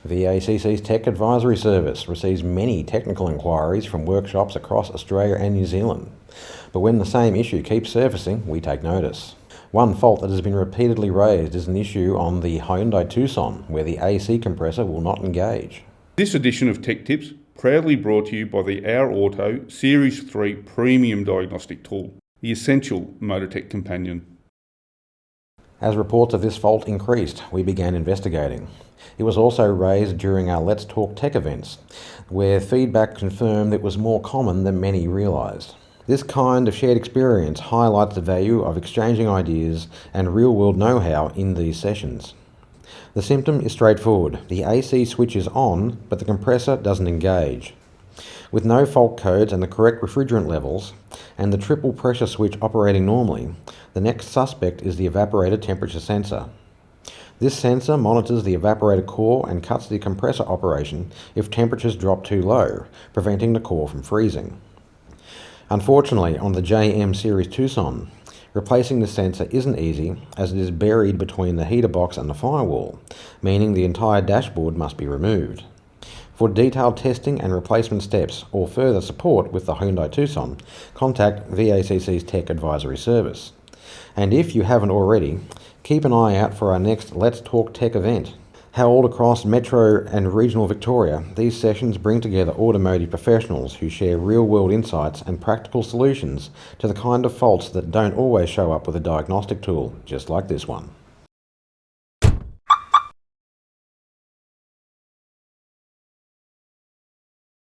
VACC's Tech Advisory Service receives many technical inquiries from workshops across Australia and New Zealand. But when the same issue keeps surfacing, we take notice. One fault that has been repeatedly raised is an issue on the Hyundai Tucson, where the AC compressor will not engage. This edition of Tech Tips proudly brought to you by the Our Auto Series 3 Premium Diagnostic Tool, the essential MotorTech companion. As reports of this fault increased, we began investigating. It was also raised during our Let's Talk Tech events, where feedback confirmed it was more common than many realised. This kind of shared experience highlights the value of exchanging ideas and real-world know-how in these sessions. The symptom is straightforward. The AC switch is on, but the compressor doesn't engage. With no fault codes and the correct refrigerant levels, and the triple pressure switch operating normally, the next suspect is the evaporator temperature sensor. This sensor monitors the evaporator core and cuts the compressor operation if temperatures drop too low, preventing the core from freezing. Unfortunately, on the JM Series Tucson, replacing the sensor isn't easy as it is buried between the heater box and the firewall, meaning the entire dashboard must be removed. For detailed testing and replacement steps or further support with the Hyundai Tucson, contact VACC's Tech Advisory Service. And if you haven't already, keep an eye out for our next Let's Talk Tech event. Held across Metro and regional Victoria, these sessions bring together automotive professionals who share real-world insights and practical solutions to the kind of faults that don't always show up with a diagnostic tool, just like this one.